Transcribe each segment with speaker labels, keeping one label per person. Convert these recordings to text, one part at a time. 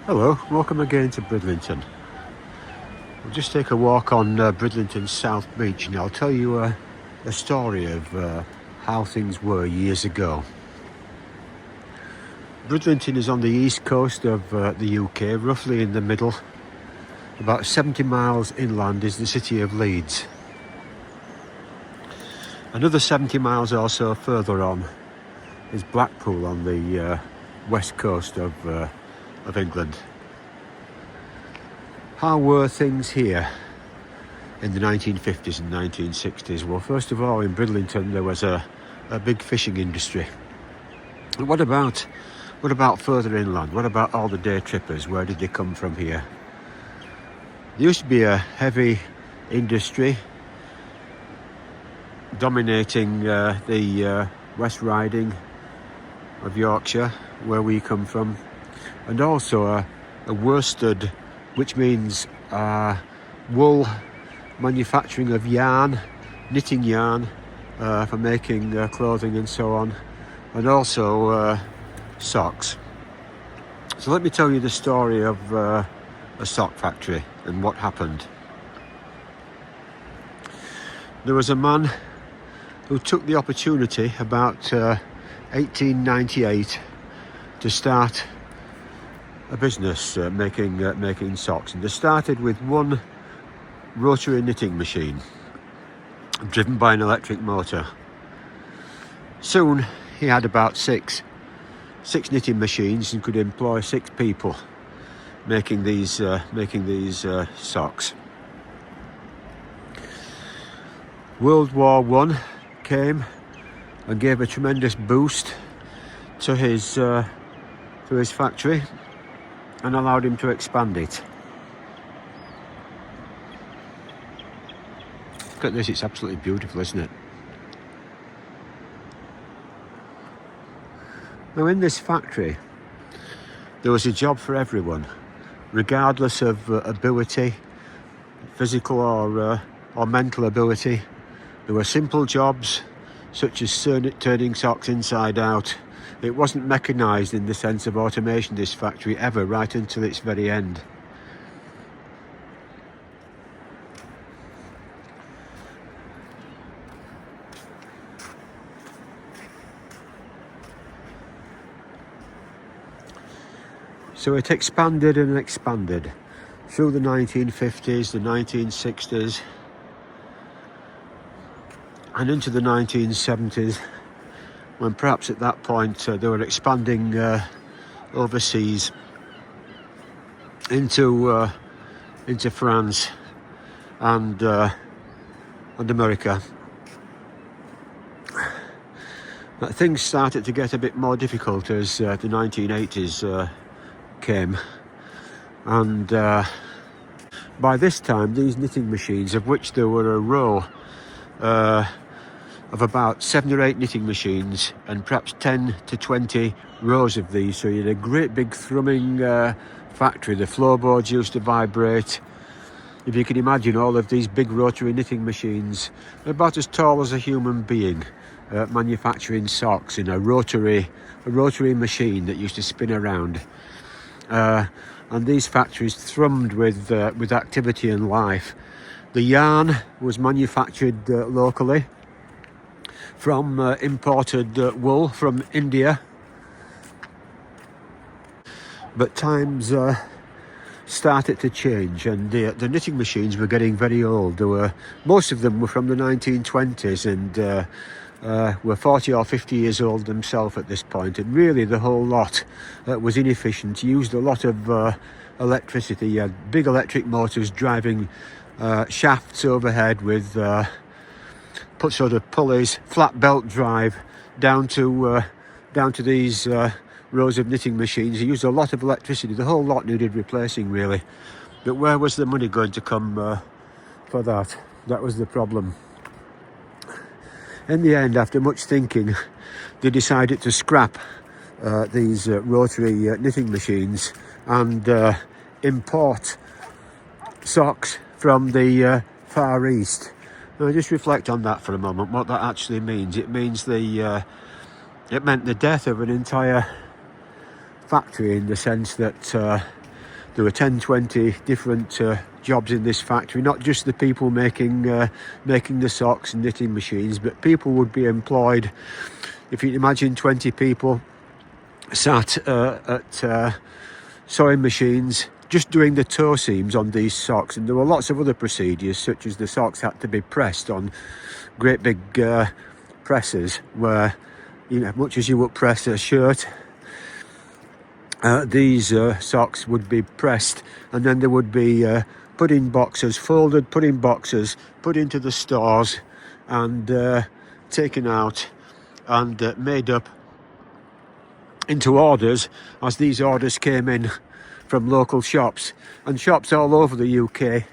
Speaker 1: Hello, welcome again to Bridlington. We'll just take a walk on Bridlington's South Beach and I'll tell you a story of how things were years ago. Bridlington is on the east coast of the UK, roughly in the middle. About 70 miles inland is the city of Leeds. Another 70 miles or so further on is Blackpool on the west coast of England. How were things here in the 1950s and 1960s? Well, first of all, in Bridlington there was a big fishing industry. And what about further inland? What about all the day trippers? Where did they come from here? There used to be a heavy industry dominating the West Riding of Yorkshire, where we come from, and also a worsted, which means wool manufacturing of yarn, knitting yarn for making clothing and so on, and also socks. So let me tell you the story of a sock factory and what happened. There was a man who took the opportunity about 1898 to start a business making socks, and they started with one rotary knitting machine driven by an electric motor. Soon he had about six knitting machines and could employ 6 people making these socks. World War I came and gave a tremendous boost to his factory and allowed him to expand it. Look at this, it's absolutely beautiful, isn't it? Now, in this factory there was a job for everyone, regardless of ability, physical or mental ability. There were simple jobs such as turning socks inside out. It wasn't mechanised in the sense of automation, this factory, ever, right until its very end. So it expanded and expanded through the 1950s, the 1960s, and into the 1970s, when perhaps at that point they were expanding overseas into France and America. But things started to get a bit more difficult as the 1980s came, and by this time these knitting machines, of which there were a row of about 7 or 8 knitting machines and perhaps 10 to 20 rows of these, so you had a great big thrumming factory. The floorboards used to vibrate. If you can imagine all of these big rotary knitting machines, about as tall as a human being, manufacturing socks in a rotary machine that used to spin around. And these factories thrummed with activity and life. The yarn was manufactured locally from imported wool from India. But times started to change, and the knitting machines were getting very old. Most of them were from the 1920s and were 40 or 50 years old themselves at this point. And really the whole lot was inefficient, used a lot of electricity. You had big electric motors driving shafts overhead with put sort of pulleys, flat belt drive down to these rows of knitting machines. They used a lot of electricity. The whole lot needed replacing, really. But where was the money going to come for that? That was the problem. In the end, after much thinking, they decided to scrap these rotary knitting machines and import socks from the Far East. Now, just reflect on that for a moment, what that actually means. It means it meant the death of an entire factory, in the sense that there were 10, 20 different jobs in this factory, not just the people making the socks and knitting machines, but people would be employed. If you can imagine 20 people sat at sewing machines just doing the toe seams on these socks, and there were lots of other procedures, such as the socks had to be pressed on great big presses where, you know, much as you would press a shirt, these socks would be pressed, and then they would be put in boxes, folded, put in boxes, put into the stores, and taken out and made up into orders as these orders came in from local shops, and shops all over the UK,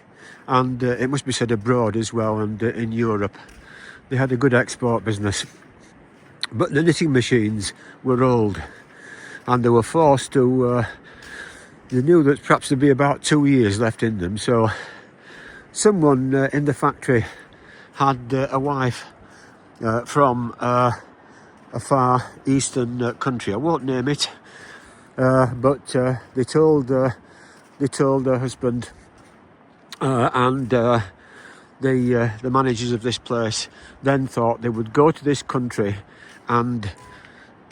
Speaker 1: and it must be said abroad as well, and in Europe. They had a good export business. But the knitting machines were old, and they were forced to, they knew that perhaps there'd be about 2 years left in them, so someone in the factory had a wife from a far eastern country. I won't name it, but they told her husband and the managers of this place then thought they would go to this country and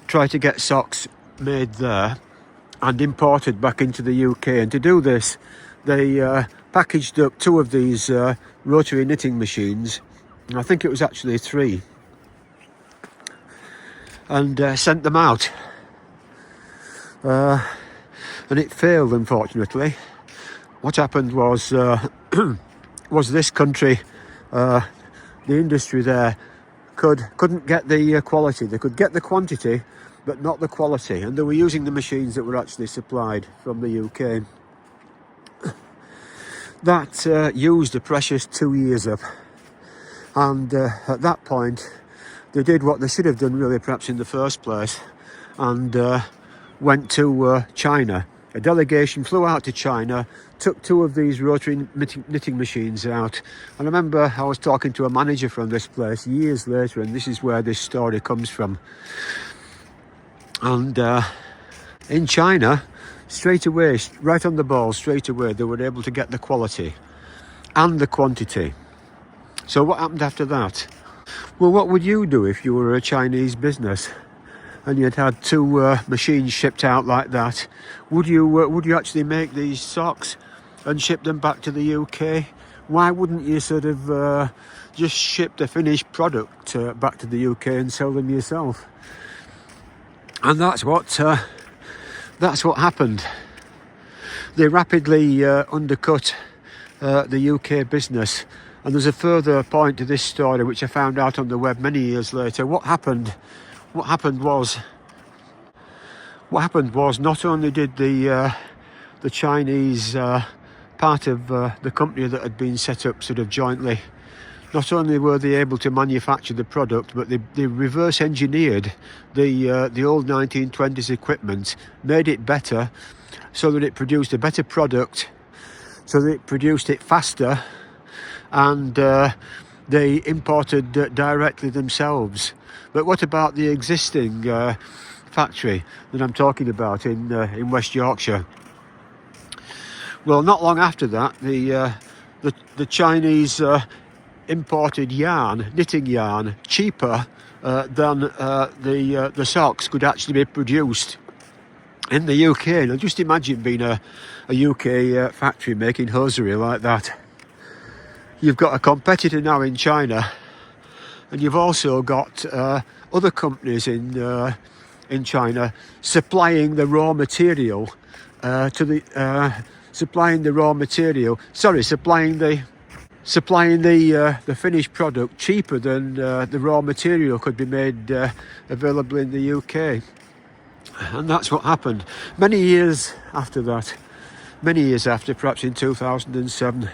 Speaker 1: try to get socks made there and imported back into the UK. And to do this, they packaged up 2 of these rotary knitting machines. I think it was actually 3, and sent them out. And it failed, unfortunately. What happened was was this country, the industry there couldn't get the quality. They could get the quantity, but not the quality, and they were using the machines that were actually supplied from the UK. That used a precious 2 years up, and at that point they did what they should have done really perhaps in the first place, and went to China. A delegation flew out to China, took 2 of these rotary knitting machines out, and I remember I was talking to a manager from this place years later, and this is where this story comes from. And in China, straight away, right on the ball, straight away, they were able to get the quality and the quantity. So what happened after that? Well, what would you do if you were a Chinese business and you'd had 2 machines shipped out like that? Would you actually make these socks and ship them back to the UK? Why wouldn't you sort of just ship the finished product back to the UK and sell them yourself? And that's what happened. They rapidly undercut the UK business. And there's a further point to this story which I found out on the web many years later. What happened was not only did the Chinese part of the company that had been set up sort of jointly, not only were they able to manufacture the product, but they reverse engineered the old 1920s equipment, made it better so that it produced a better product, so that it produced it faster, and they imported directly themselves. But what about the existing factory that I'm talking about in West Yorkshire? Well, not long after that, the Chinese imported yarn, knitting yarn, cheaper than the socks could actually be produced in the UK. Now just imagine being a UK factory making hosiery like that. You've got a competitor now in China, and you've also got other companies in China supplying the raw material supplying the finished product cheaper than the raw material could be made available in the UK. And that's what happened. Many years after, perhaps in 2007,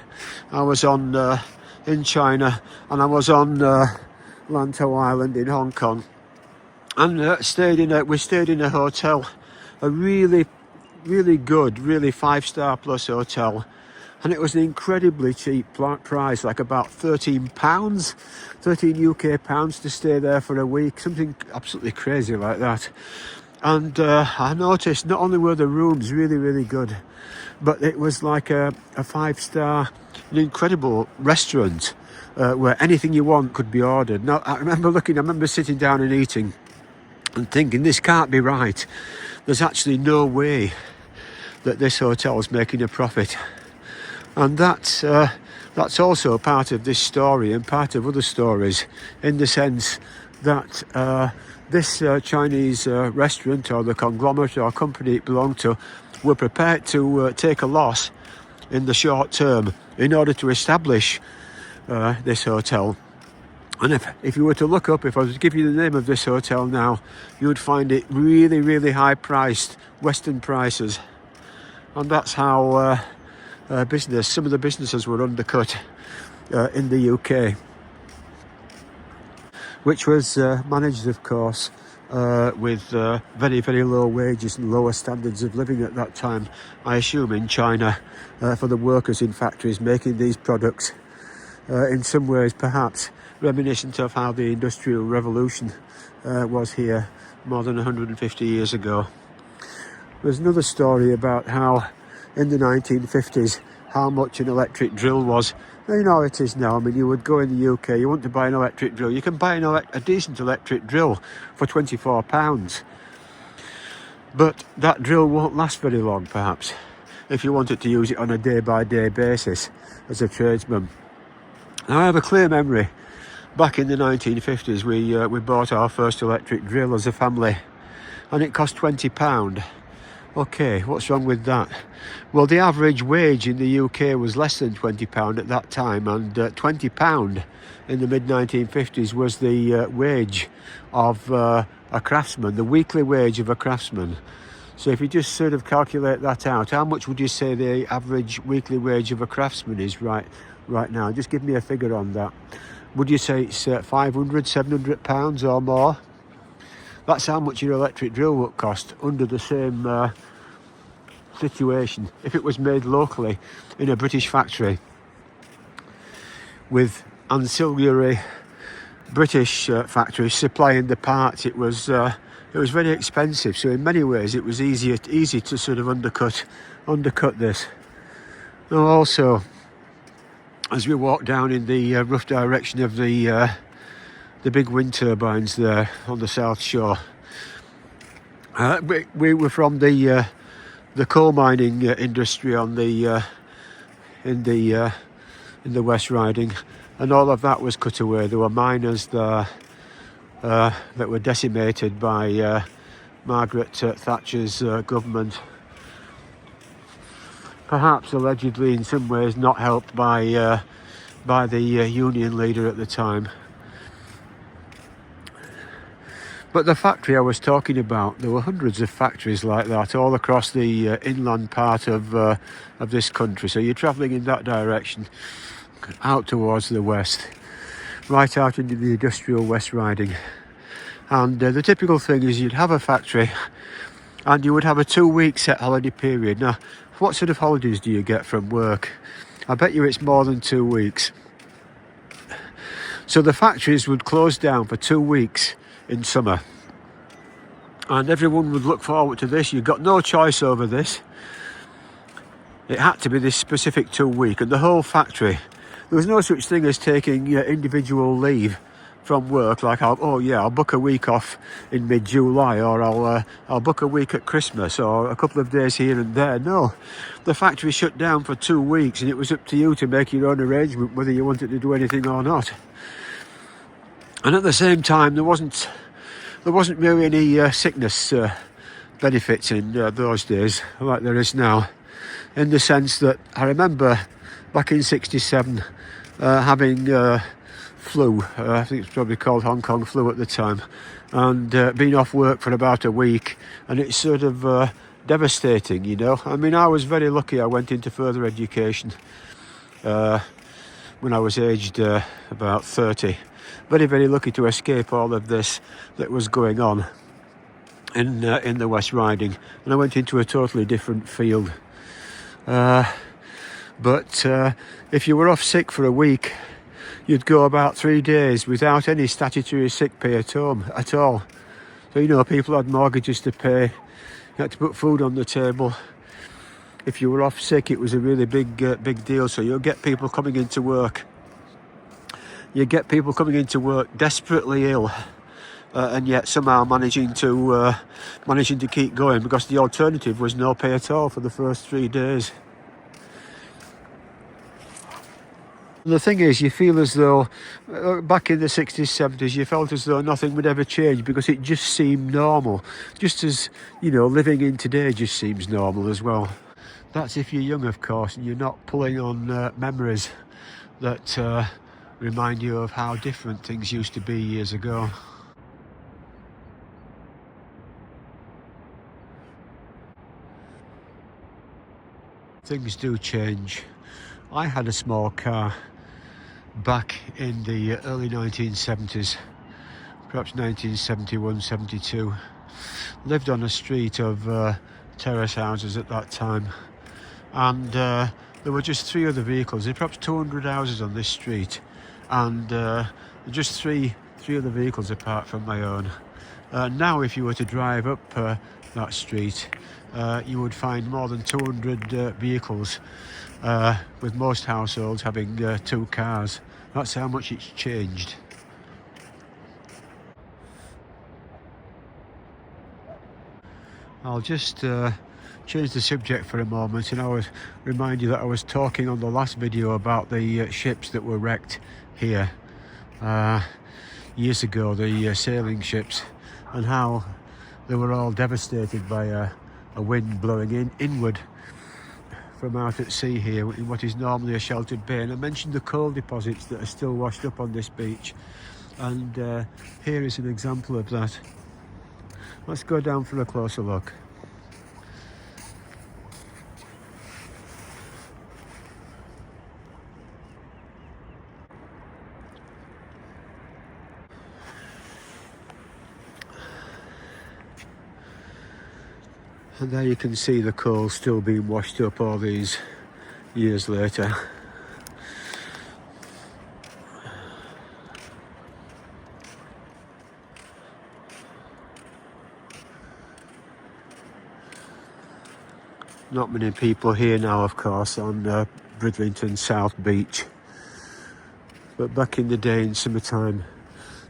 Speaker 1: I was in China, and I was on Lantau Island in Hong Kong, and we stayed in a hotel, a really good, really 5-star plus hotel, and it was an incredibly cheap price, like about £13 UK pounds to stay there for a week, something absolutely crazy like that. And I noticed not only were the rooms really, really good, but it was like a 5-star, an incredible restaurant where anything you want could be ordered. Now, I remember sitting down and eating and thinking, this can't be right. There's actually no way that this hotel is making a profit. And that's also part of this story and part of other stories, in the sense that this Chinese restaurant, or the conglomerate or company it belonged to, were prepared to take a loss in the short term in order to establish this hotel. And if you were to look up, if I was to give you the name of this hotel now, you would find it really, really high priced, Western prices. And that's how some of the businesses were undercut in the UK, which was managed, of course, with very, very low wages and lower standards of living at that time, I assume in China, for the workers in factories making these products, in some ways perhaps reminiscent of how the Industrial Revolution was here more than 150 years ago. There's another story about how in the 1950s how much an electric drill was. Now, you know how it is now. I mean, you would go in the UK, you want to buy an electric drill, you can buy a decent electric drill for £24. But that drill won't last very long, perhaps, if you wanted to use it on a day-by-day basis as a tradesman. Now, I have a clear memory. Back in the 1950s, we bought our first electric drill as a family, and it cost £20. Okay, what's wrong with that? Well, the average wage in the UK was less than £20 at that time, and £20 in the mid-1950s was the wage of a craftsman, the weekly wage of a craftsman. So if you just sort of calculate that out, how much would you say the average weekly wage of a craftsman is right now? Just give me a figure on that. Would you say it's £500, £700 or more? That's how much your electric drill would cost under the same situation if it was made locally in a British factory with ancillary British factories supplying the parts. It was very expensive, so in many ways it was easy to sort of undercut this. Now, also, as we walk down in the rough direction of the big wind turbines there on the South Shore, we were from the coal mining industry in the West Riding, and all of that was cut away. There were miners there that were decimated by Margaret Thatcher's government, perhaps allegedly in some ways not helped by the union leader at the time. But the factory I was talking about, there were hundreds of factories like that all across the inland part of this country. So you're travelling in that direction, out towards the west, right out into the industrial West Riding. And the typical thing is you'd have a factory and you would have a 2-week set holiday period. Now, what sort of holidays do you get from work? I bet you it's more than 2 weeks. So the factories would close down for 2 weeks in summer, and everyone would look forward to this. You got no choice over this. It had to be this specific 2 week, and the whole factory, there was no such thing as taking individual leave from work, like I'll book a week off in mid-July, or I'll book a week at Christmas, or a couple of days here and there. No, the factory shut down for 2 weeks, and it was up to you to make your own arrangement whether you wanted to do anything or not. And at the same time, there wasn't really any sickness benefits in those days like there is now, in the sense that I remember back in '67 having flu. I think it's probably called Hong Kong flu at the time, and being off work for about a week, and it's sort of devastating, you know. I mean, I was very lucky. I went into further education when I was aged about 30. Very, very lucky to escape all of this that was going on in the West Riding, and I went into a totally different field. But if you were off sick for a week, you'd go about 3 days without any statutory sick pay at home at all. You know, people had mortgages to pay. You had to put food on the table. If you were off sick, it was a really big deal. So you'll get people coming into work. You get people coming into work desperately ill, and yet somehow managing to keep going, because the alternative was no pay at all for the first 3 days. And the thing is, you feel as though back in the 60s, 70s, you felt as though nothing would ever change, because it just seemed normal. Just as, you know, living in today just seems normal as well. That's if you're young, of course, and you're not pulling on memories that remind you of how different things used to be years ago. Things do change. I had a small car back in the early 1970s, perhaps 1971, 72. Lived on a street of terrace houses at that time, and there were just 3 other vehicles. There were perhaps 200 houses on this street, and just three other vehicles apart from my own. Now if you were to drive up that street, you would find more than 200 vehicles, with most households having 2 cars. That's how much it's changed. I'll just change the subject for a moment, and I would remind you that I was talking on the last video about the ships that were wrecked here years ago, the sailing ships, and how they were all devastated by a wind blowing inward from out at sea here in what is normally a sheltered bay. And I mentioned the coal deposits that are still washed up on this beach, and here is an example of that. Let's go down for a closer look. And there you can see the coal still being washed up all these years later. Not many people here now, of course, on Bridlington South Beach. But back in the day, in summertime,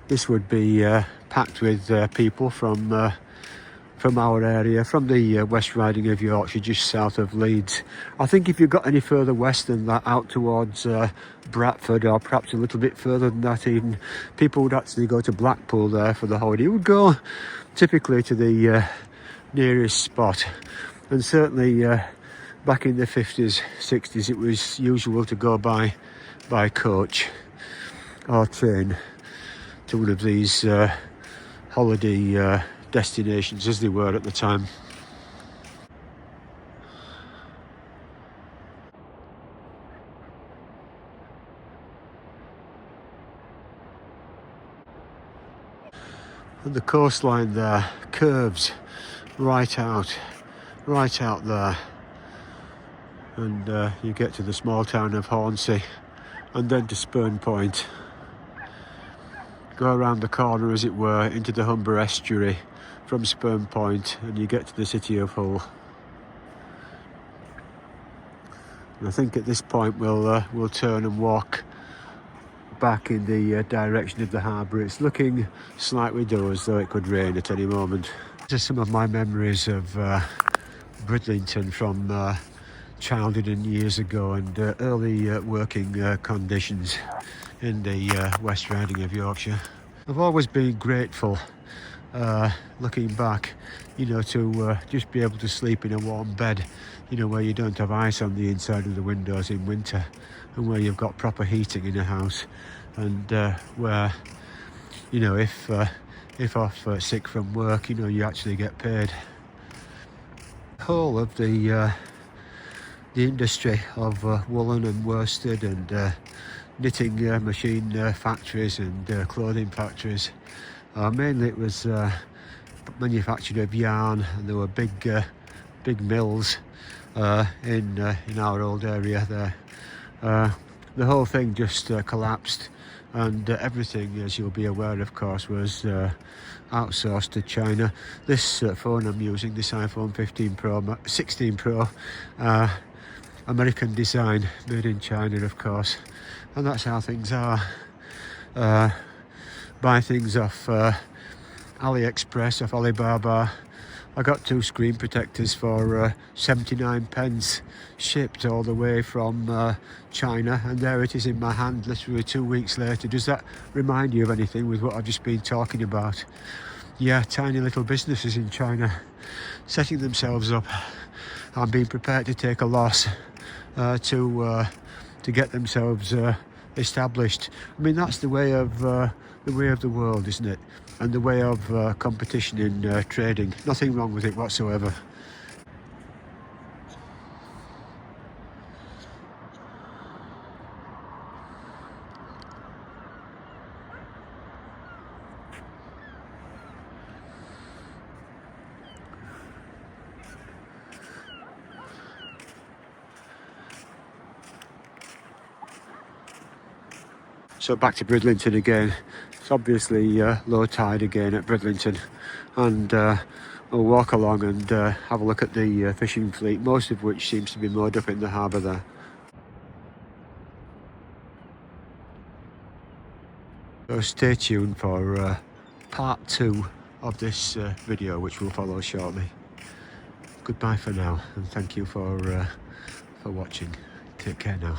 Speaker 1: this would be packed with people from our area, from the West Riding of Yorkshire, just south of Leeds. I think if you got any further west than that, out towards Bradford, or perhaps a little bit further than that even, people would actually go to Blackpool there for the holiday. You would go typically to the nearest spot. And certainly back in the 50s, 60s, it was usual to go by coach or train to one of these holiday destinations, as they were at the time. And the coastline there curves right out there, and you get to the small town of Hornsey, and then to Spurn Point. Go around the corner, as it were, into the Humber estuary from Spurn Point, and you get to the city of Hull. And I think at this point we'll turn and walk back in the direction of the harbour. It's looking slightly dull, as though it could rain at any moment. These are some of my memories of Bridlington from childhood and years ago, and early working conditions in the West Riding of Yorkshire. I've always been grateful, looking back, you know, to just be able to sleep in a warm bed, you know, where you don't have ice on the inside of the windows in winter, and where you've got proper heating in a house, and where, you know, if off sick from work, you know, you actually get paid. The whole of the industry of woollen and worsted and knitting machine factories and clothing factories, mainly it was manufacture of yarn, and there were big mills in our old area there. The whole thing just collapsed, and everything, as you'll be aware, of course, was outsourced to China. This phone I'm using, this iPhone 16 Pro, American design, made in China, of course, and that's how things are. Buy things off AliExpress, off Alibaba. I got 2 screen protectors for 79 pence, shipped all the way from China, and there it is in my hand literally 2 weeks later. Does that remind you of anything with what I've just been talking about? Yeah, tiny little businesses in China setting themselves up and being prepared to take a loss to get themselves established. I mean, that's the way of the world, isn't it? And the way of competition in trading. Nothing wrong with it whatsoever. So back to Bridlington again. It's obviously low tide again at Bridlington, and we'll walk along and have a look at the fishing fleet, most of which seems to be moored up in the harbour there. So stay tuned for part 2 of this video, which will follow shortly. Goodbye for now, and thank you for watching. Take care now.